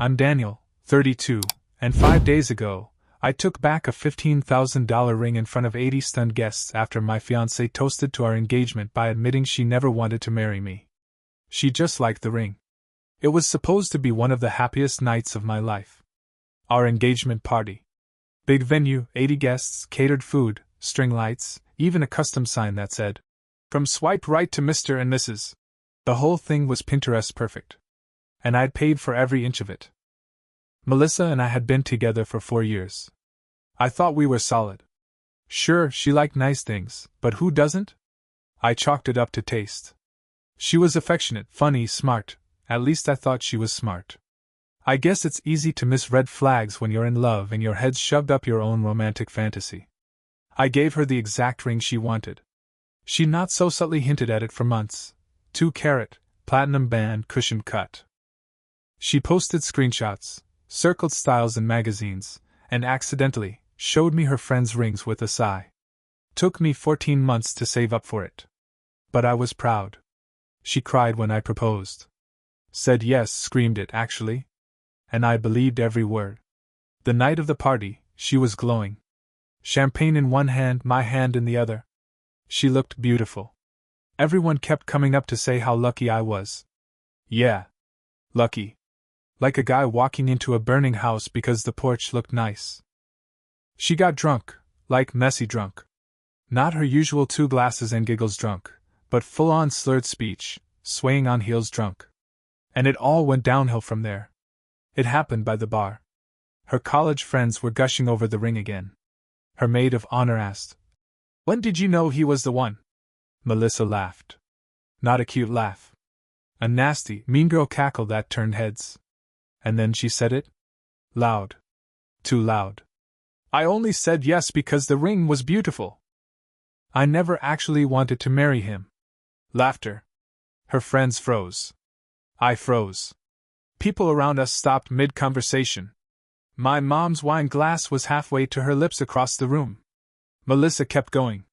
I'm Daniel, 32, and 5 days ago, I took back a $15,000 ring in front of 80 stunned guests after my fiancée toasted to our engagement by admitting she never wanted to marry me. She just liked the ring. It was supposed to be one of the happiest nights of my life. Our engagement party. Big venue, 80 guests, catered food, string lights, even a custom sign that said, "From swipe right to Mr. and Mrs." The whole thing was Pinterest perfect. And I'd paid for every inch of it. Melissa and I had been together for 4 years. I thought we were solid. Sure, she liked nice things, but who doesn't? I chalked it up to taste. She was affectionate, funny, smart. At least I thought she was smart. I guess it's easy to miss red flags when you're in love and your head's shoved up your own romantic fantasy. I gave her the exact ring she wanted. She not so subtly hinted at it for months. 2-carat, platinum band, cushion cut. She posted screenshots, circled styles in magazines, and accidentally showed me her friends' rings with a sigh. Took me 14 months to save up for it. But I was proud. She cried when I proposed. Said yes, screamed it actually. And I believed every word. The night of the party, she was glowing. Champagne in one hand, my hand in the other. She looked beautiful. Everyone kept coming up to say how lucky I was. Yeah. Lucky. Like a guy walking into a burning house because the porch looked nice. She got drunk, like messy drunk. Not her usual 2 glasses and giggles drunk, but full-on slurred speech, swaying on heels drunk. And it all went downhill from there. It happened by the bar. Her college friends were gushing over the ring again. Her maid of honor asked, "When did you know he was the one?" Melissa laughed. Not a cute laugh. A nasty, mean girl cackle that turned heads. And then she said it? Loud. Too loud. "I only said yes because the ring was beautiful. I never actually wanted to marry him." Laughter. Her friends froze. I froze. People around us stopped mid-conversation. My mom's wine glass was halfway to her lips across the room. Melissa kept going.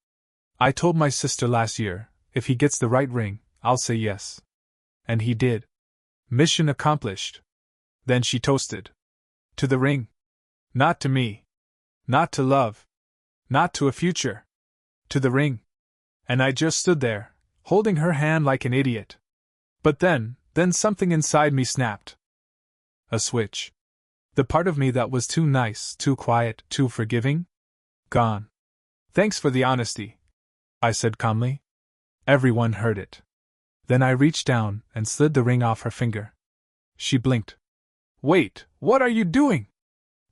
"I told my sister last year, if he gets the right ring, I'll say yes." And he did. Mission accomplished. Then she toasted. To the ring. Not to me. Not to love. Not to a future. To the ring. And I just stood there, holding her hand like an idiot. But then something inside me snapped. A switch. The part of me that was too nice, too quiet, too forgiving? Gone. "Thanks for the honesty," I said calmly. Everyone heard it. Then I reached down and slid the ring off her finger. She blinked. "Wait, what are you doing?"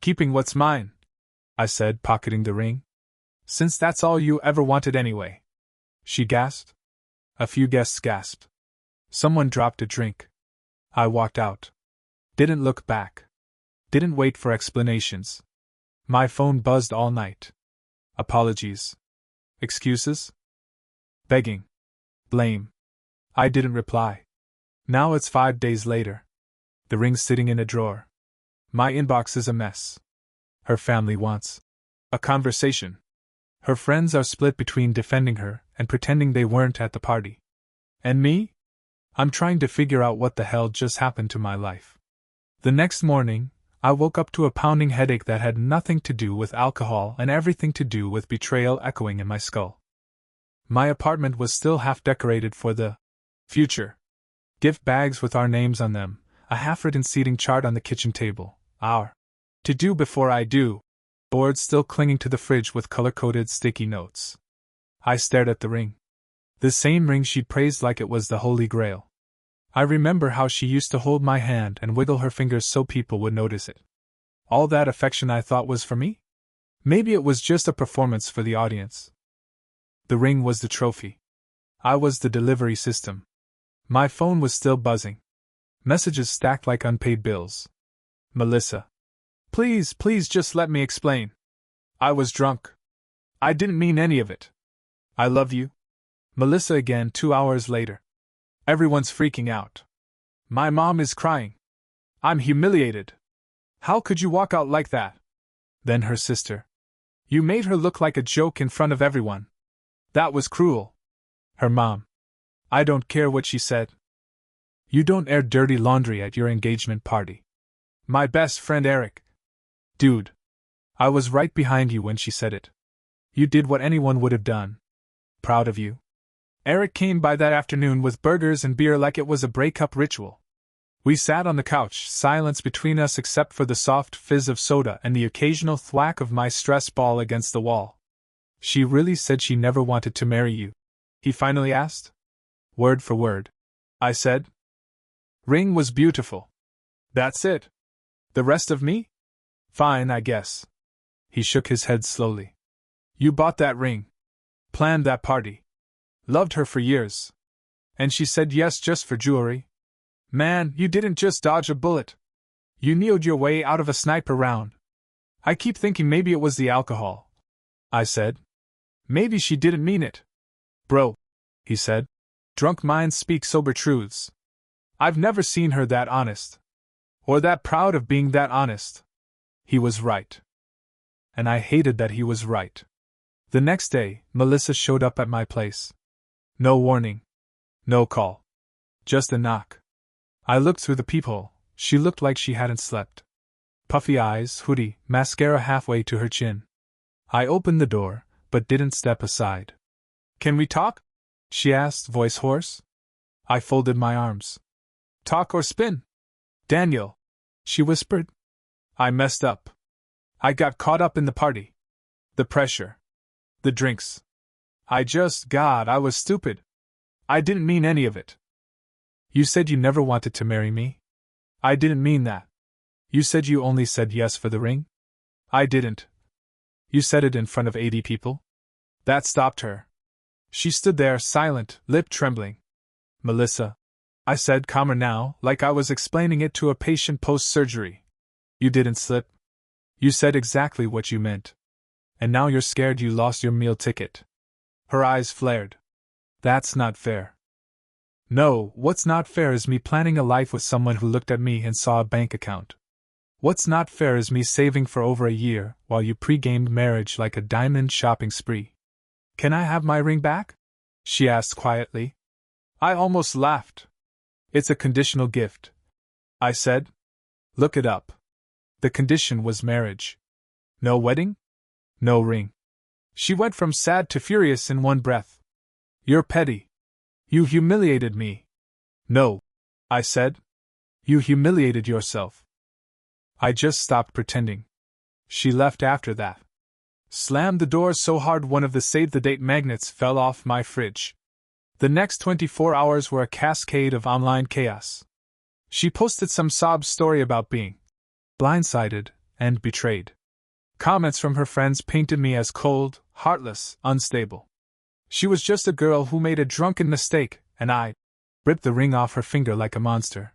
"Keeping what's mine," I said, pocketing the ring. "Since that's all you ever wanted anyway." She gasped. A few guests gasped. Someone dropped a drink. I walked out. Didn't look back. Didn't wait for explanations. My phone buzzed all night. Apologies. Excuses? Begging. Blame. I didn't reply. Now it's 5 days later. The ring's sitting in a drawer. My inbox is a mess. Her family wants a conversation. Her friends are split between defending her and pretending they weren't at the party. And me? I'm trying to figure out what the hell just happened to my life. The next morning, I woke up to a pounding headache that had nothing to do with alcohol and everything to do with betrayal echoing in my skull. My apartment was still half decorated for the future. Gift bags with our names on them, a half-written seating chart on the kitchen table, our to-do before I do, boards still clinging to the fridge with color-coded sticky notes. I stared at the ring. The same ring she'd praised like it was the Holy Grail. I remember how she used to hold my hand and wiggle her fingers so people would notice it. All that affection I thought was for me? Maybe it was just a performance for the audience. The ring was the trophy. I was the delivery system. My phone was still buzzing. Messages stacked like unpaid bills. Melissa. Please just let me explain. I was drunk. I didn't mean any of it. I love you. Melissa again 2 hours later. Everyone's freaking out. My mom is crying. I'm humiliated. How could you walk out like that? Then her sister. You made her look like a joke in front of everyone. That was cruel. Her mom. I don't care what she said. You don't air dirty laundry at your engagement party. My best friend Eric. Dude. I was right behind you when she said it. You did what anyone would have done. Proud of you. Eric came by that afternoon with burgers and beer like it was a breakup ritual. We sat on the couch, silence between us except for the soft fizz of soda and the occasional thwack of my stress ball against the wall. She really said she never wanted to marry you? He finally asked. Word for word. I said. Ring was beautiful. That's it. The rest of me? Fine, I guess. He shook his head slowly. You bought that ring. Planned that party. Loved her for years. And she said yes just for jewelry. Man, you didn't just dodge a bullet. You kneeled your way out of a sniper round. I keep thinking maybe it was the alcohol. I said. Maybe she didn't mean it. Bro, he said. Drunk minds speak sober truths. I've never seen her that honest. Or that proud of being that honest. He was right. And I hated that he was right. The next day, Melissa showed up at my place. No warning. No call. Just a knock. I looked through the peephole. She looked like she hadn't slept. Puffy eyes, hoodie, mascara halfway to her chin. I opened the door, but didn't step aside. Can we talk? She asked, voice hoarse. I folded my arms. Talk or spin? Daniel, she whispered. I messed up. I got caught up in the party. The pressure. The drinks. God, I was stupid. I didn't mean any of it. You said you never wanted to marry me? I didn't mean that. You said you only said yes for the ring? I didn't. You said it in front of 80 people? That stopped her. She stood there, silent, lip trembling. Melissa, I said, calmer now, like I was explaining it to a patient post-surgery. You didn't slip. You said exactly what you meant. And now you're scared you lost your meal ticket. Her eyes flared. That's not fair. No, what's not fair is me planning a life with someone who looked at me and saw a bank account. What's not fair is me saving for over a year while you pre-gamed marriage like a diamond shopping spree. Can I have my ring back? She asked quietly. I almost laughed. It's a conditional gift. I said. Look it up. The condition was marriage. No wedding? No ring. She went from sad to furious in one breath. You're petty. You humiliated me. No, I said. You humiliated yourself. I just stopped pretending. She left after that. Slammed the door so hard one of the save-the-date magnets fell off my fridge. The next 24 hours were a cascade of online chaos. She posted some sob story about being blindsided and betrayed. Comments from her friends painted me as cold, heartless, unstable. She was just a girl who made a drunken mistake, and I ripped the ring off her finger like a monster.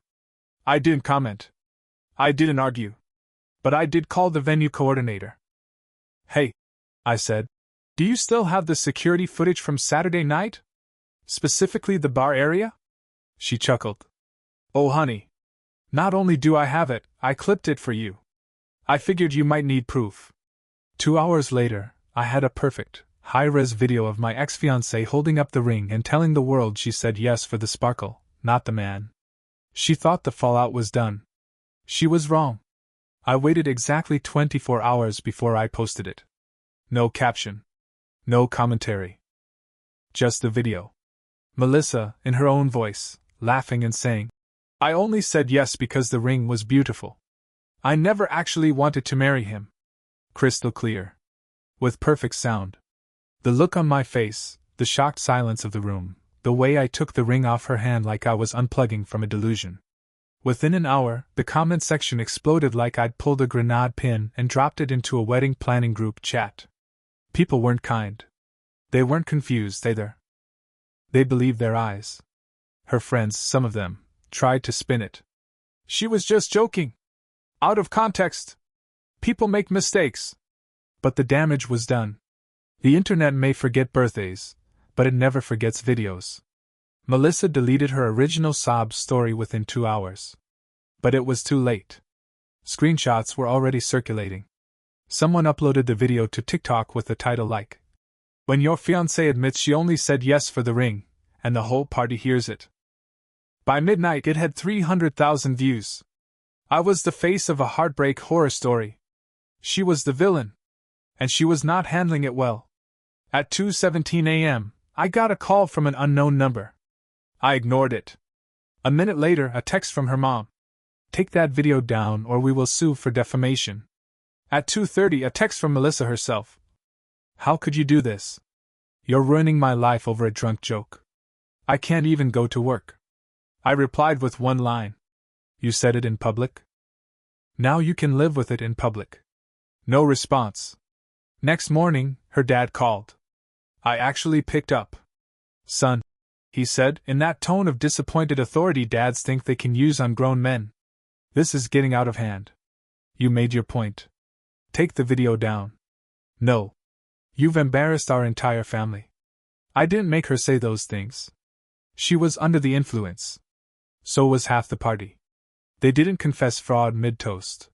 I didn't comment. I didn't argue. But I did call the venue coordinator. Hey, I said, do you still have the security footage from Saturday night? Specifically the bar area? She chuckled. Oh honey. Not only do I have it, I clipped it for you. I figured you might need proof. 2 hours later, I had a perfect, high-res video of my ex-fiancée holding up the ring and telling the world she said yes for the sparkle, not the man. She thought the fallout was done. She was wrong. I waited exactly 24 hours before I posted it. No caption. No commentary. Just the video. Melissa, in her own voice, laughing and saying, I only said yes because the ring was beautiful. I never actually wanted to marry him. Crystal clear. With perfect sound. The look on my face, the shocked silence of the room, the way I took the ring off her hand like I was unplugging from a delusion. Within an hour, the comment section exploded like I'd pulled a grenade pin and dropped it into a wedding planning group chat. People weren't kind. They weren't confused either. They believed their eyes. Her friends, some of them, tried to spin it. She was just joking. Out of context. People make mistakes. But the damage was done. The internet may forget birthdays, but it never forgets videos. Melissa deleted her original sob story within 2 hours. But it was too late. Screenshots were already circulating. Someone uploaded the video to TikTok with the title like, When your fiancée admits she only said yes for the ring, and the whole party hears it. By midnight it had 300,000 views. I was the face of a heartbreak horror story. She was the villain. And she was not handling it well. At 2:17 a.m., I got a call from an unknown number. I ignored it. A minute later, a text from her mom. Take that video down or we will sue for defamation. At 2:30, a text from Melissa herself. How could you do this? You're ruining my life over a drunk joke. I can't even go to work. I replied with one line. You said it in public? Now you can live with it in public. No response. Next morning, her dad called. I actually picked up. Son, he said, in that tone of disappointed authority dads think they can use on grown men. This is getting out of hand. You made your point. Take the video down. No. You've embarrassed our entire family. I didn't make her say those things. She was under the influence. So was half the party. They didn't confess fraud mid-toast.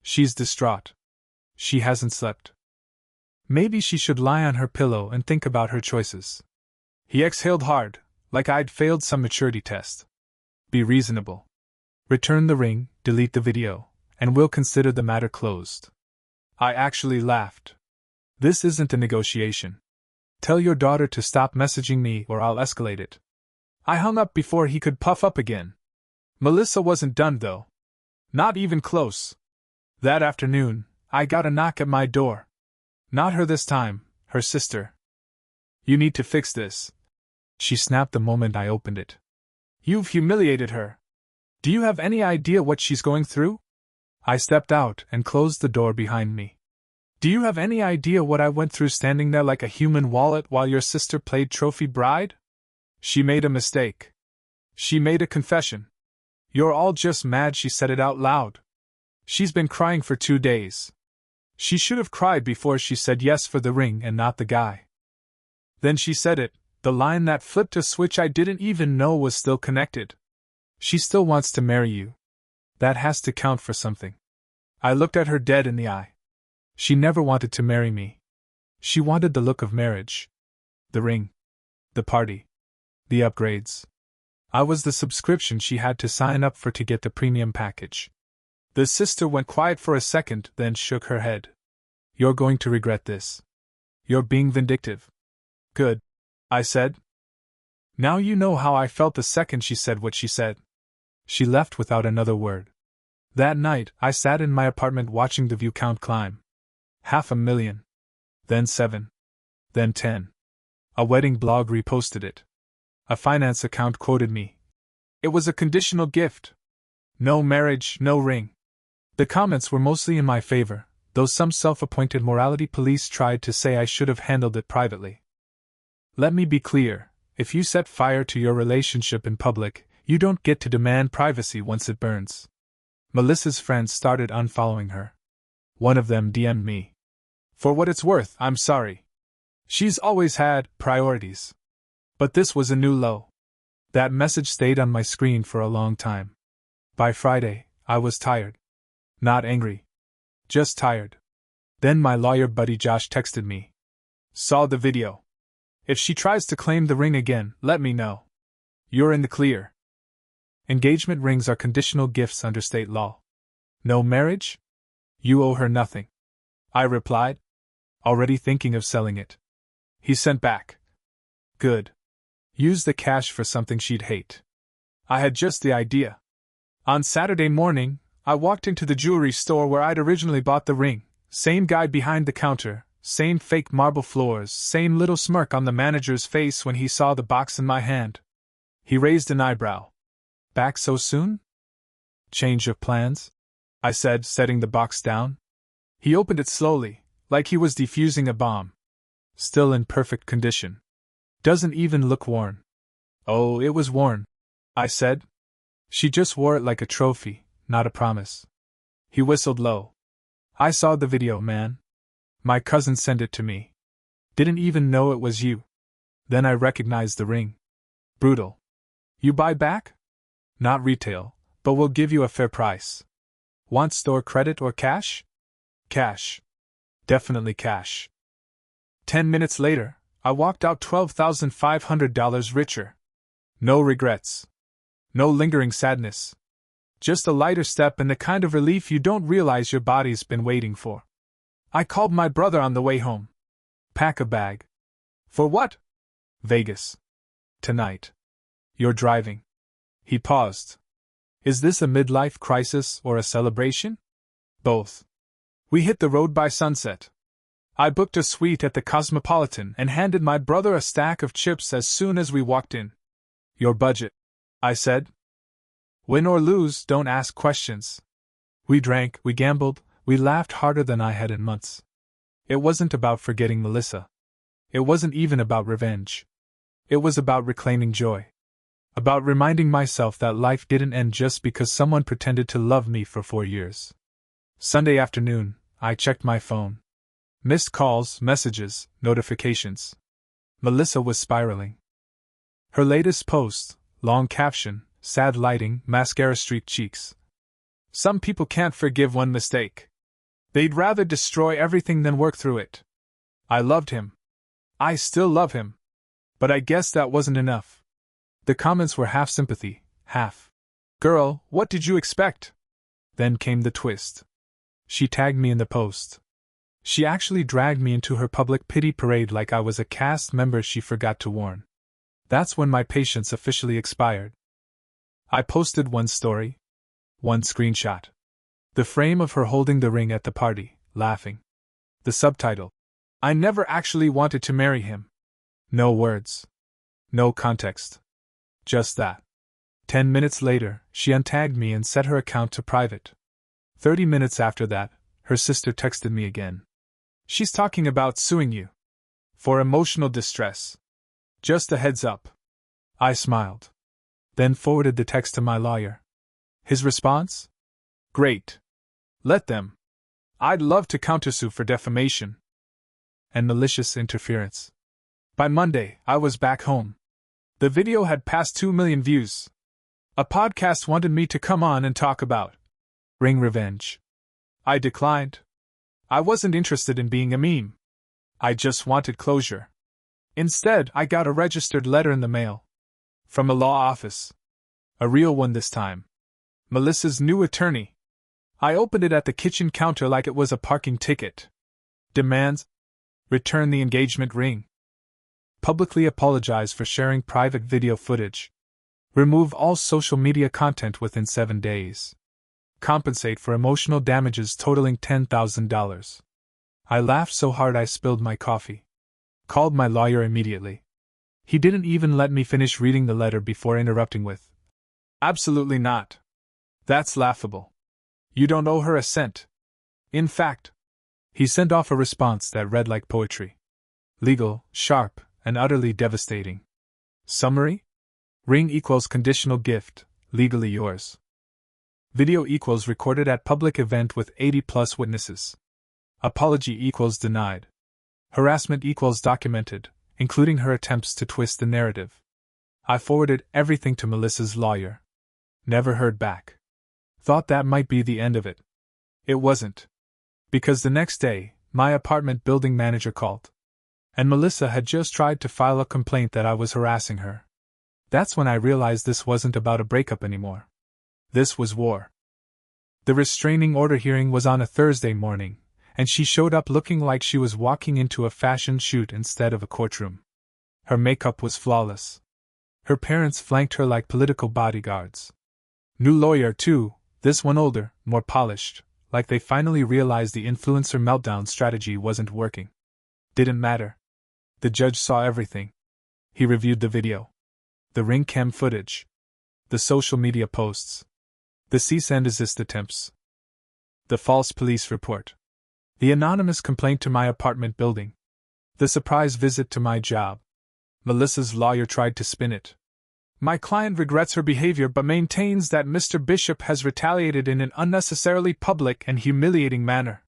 She's distraught. She hasn't slept. Maybe she should lie on her pillow and think about her choices. He exhaled hard, like I'd failed some maturity test. Be reasonable. Return the ring, delete the video, and we'll consider the matter closed. I actually laughed. This isn't a negotiation. Tell your daughter to stop messaging me or I'll escalate it. I hung up before he could puff up again. Melissa wasn't done though. Not even close. That afternoon, I got a knock at my door. Not her this time, her sister. You need to fix this. She snapped the moment I opened it. You've humiliated her. Do you have any idea what she's going through? I stepped out and closed the door behind me. Do you have any idea what I went through standing there like a human wallet while your sister played trophy bride? She made a mistake. She made a confession. You're all just mad she said it out loud. She's been crying for 2 days. She should have cried before she said yes for the ring and not the guy. Then she said it, the line that flipped a switch I didn't even know was still connected. She still wants to marry you. That has to count for something. I looked at her dead in the eye. She never wanted to marry me. She wanted the look of marriage. The ring. The party. The upgrades. I was the subscription she had to sign up for to get the premium package. The sister went quiet for a second, then shook her head. You're going to regret this. You're being vindictive. Good, I said. Now you know how I felt the second she said what she said. She left without another word. That night, I sat in my apartment watching the view count climb. 500,000. Then 7. Then 10. A wedding blog reposted it. A finance account quoted me. It was a conditional gift. No marriage, no ring. The comments were mostly in my favor, though some self-appointed morality police tried to say I should have handled it privately. Let me be clear, if you set fire to your relationship in public, you don't get to demand privacy once it burns. Melissa's friends started unfollowing her. One of them DM'd me. For what it's worth, I'm sorry. She's always had priorities. But this was a new low. That message stayed on my screen for a long time. By Friday, I was tired. Not angry. Just tired. Then my lawyer buddy Josh texted me. Saw the video. If she tries to claim the ring again, let me know. You're in the clear. Engagement rings are conditional gifts under state law. No marriage? You owe her nothing. I replied. Already thinking of selling it. He sent back. Good. Use the cash for something she'd hate. I had just the idea. On Saturday morning, I walked into the jewelry store where I'd originally bought the ring. Same guy behind the counter, same fake marble floors, same little smirk on the manager's face when he saw the box in my hand. He raised an eyebrow. Back so soon? Change of plans? I said, setting the box down. He opened it slowly, like he was defusing a bomb. Still in perfect condition. Doesn't even look worn. Oh, it was worn, I said. She just wore it like a trophy, not a promise. He whistled low. I saw the video, man. My cousin sent it to me. Didn't even know it was you. Then I recognized the ring. Brutal. You buy back? Not retail, but we'll give you a fair price. Want store credit or cash? Cash. Definitely cash. 10 minutes later, I walked out $12,500 richer. No regrets. No lingering sadness. Just a lighter step and the kind of relief you don't realize your body's been waiting for. I called my brother on the way home. Pack a bag. For what? Vegas. Tonight. You're driving. He paused. Is this a midlife crisis or a celebration? Both. We hit the road by sunset. I booked a suite at the Cosmopolitan and handed my brother a stack of chips as soon as we walked in. Your budget, I said. Win or lose, don't ask questions. We drank, we gambled, we laughed harder than I had in months. It wasn't about forgetting Melissa. It wasn't even about revenge. It was about reclaiming joy. About reminding myself that life didn't end just because someone pretended to love me for 4 years. Sunday afternoon, I checked my phone. Missed calls, messages, notifications. Melissa was spiraling. Her latest post, long caption, sad lighting, mascara-streaked cheeks. Some people can't forgive one mistake. They'd rather destroy everything than work through it. I loved him. I still love him. But I guess that wasn't enough. The comments were half sympathy, half, "Girl, what did you expect?" Then came the twist. She tagged me in the post. She actually dragged me into her public pity parade like I was a cast member she forgot to warn. That's when my patience officially expired. I posted one story. One screenshot. The frame of her holding the ring at the party, laughing. The subtitle. I never actually wanted to marry him. No words. No context. Just that. 10 minutes later, she untagged me and set her account to private. 30 minutes after that, her sister texted me again. She's talking about suing you. For emotional distress. Just a heads up. I smiled. Then forwarded the text to my lawyer. His response? Great. Let them. I'd love to countersue for defamation and malicious interference. By Monday, I was back home. The video had passed 2 million views. A podcast wanted me to come on and talk about ring revenge. I declined. I wasn't interested in being a meme. I just wanted closure. Instead, I got a registered letter in the mail. From a law office. A real one this time. Melissa's new attorney. I opened it at the kitchen counter like it was a parking ticket. Demands: return the engagement ring. Publicly apologize for sharing private video footage. Remove all social media content within 7 days. Compensate for emotional damages totaling $10,000. I laughed so hard I spilled my coffee. Called my lawyer immediately. He didn't even let me finish reading the letter before interrupting with, "Absolutely not. That's laughable. You don't owe her a cent. In fact," he sent off a response that read like poetry. Legal, sharp, and utterly devastating. Summary? Ring equals conditional gift, legally yours. Video equals recorded at public event with 80+ witnesses. Apology equals denied. Harassment equals documented, including her attempts to twist the narrative. I forwarded everything to Melissa's lawyer. Never heard back. Thought that might be the end of it. It wasn't. Because the next day, my apartment building manager called. And Melissa had just tried to file a complaint that I was harassing her. That's when I realized this wasn't about a breakup anymore. This was war. The restraining order hearing was on a Thursday morning, and she showed up looking like she was walking into a fashion shoot instead of a courtroom. Her makeup was flawless. Her parents flanked her like political bodyguards. New lawyer, too, this one older, more polished, like they finally realized the influencer meltdown strategy wasn't working. Didn't matter. The judge saw everything. He reviewed the video. The ring cam footage. The social media posts. The cease and desist attempts. The false police report. The anonymous complaint to my apartment building. The surprise visit to my job. Melissa's lawyer tried to spin it. My client regrets her behavior but maintains that Mr. Bishop has retaliated in an unnecessarily public and humiliating manner.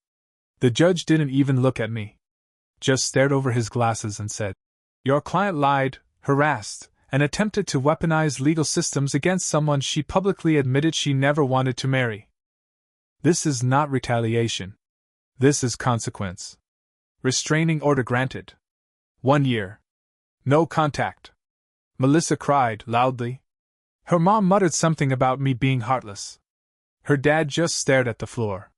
The judge didn't even look at me. Just stared over his glasses and said, "Your client lied, harassed, and attempted to weaponize legal systems against someone she publicly admitted she never wanted to marry. This is not retaliation. This is consequence. Restraining order granted. 1 year. No contact." Melissa cried loudly. Her mom muttered something about me being heartless. Her dad just stared at the floor.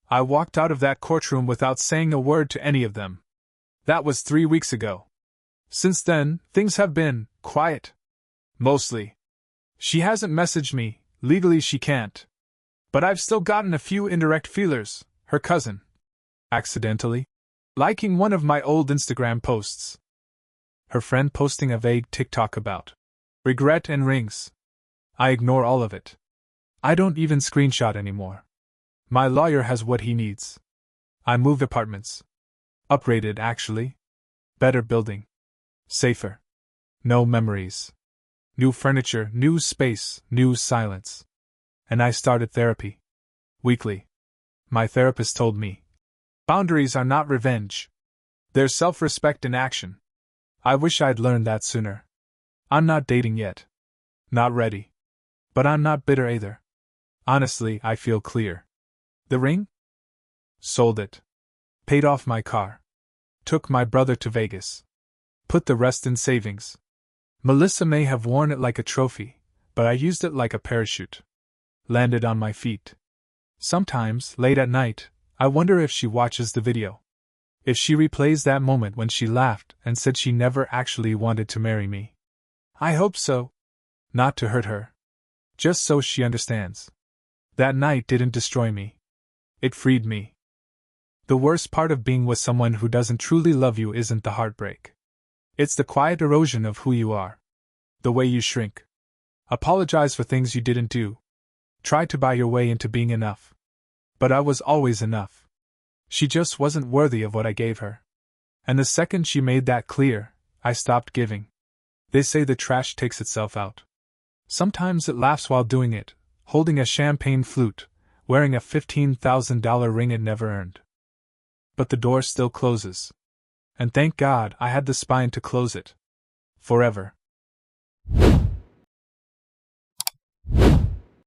I walked out of that courtroom without saying a word to any of them. That was 3 weeks ago. Since then, things have been quiet. Mostly. She hasn't messaged me, legally she can't. But I've still gotten a few indirect feelers, her cousin. Accidentally? Liking one of my old Instagram posts. Her friend posting a vague TikTok about regret and rings. I ignore all of it. I don't even screenshot anymore. My lawyer has what he needs. I moved apartments. Uprated, actually. Better building. Safer. No memories. New furniture, new space, new silence. And I started therapy. Weekly. My therapist told me, boundaries are not revenge. They're self-respect in action. I wish I'd learned that sooner. I'm not dating yet. Not ready. But I'm not bitter either. Honestly, I feel clear. The ring? Sold it. Paid off my car. Took my brother to Vegas. Put the rest in savings. Melissa may have worn it like a trophy, but I used it like a parachute. Landed on my feet. Sometimes, late at night, I wonder if she watches the video. If she replays that moment when she laughed and said she never actually wanted to marry me. I hope so. Not to hurt her. Just so she understands. That night didn't destroy me. It freed me. The worst part of being with someone who doesn't truly love you isn't the heartbreak. It's the quiet erosion of who you are. The way you shrink. Apologize for things you didn't do. Try to buy your way into being enough. But I was always enough. She just wasn't worthy of what I gave her. And the second she made that clear, I stopped giving. They say the trash takes itself out. Sometimes it laughs while doing it, holding a champagne flute, wearing a $15,000 ring it never earned. But the door still closes. And thank God I had the spine to close it. Forever.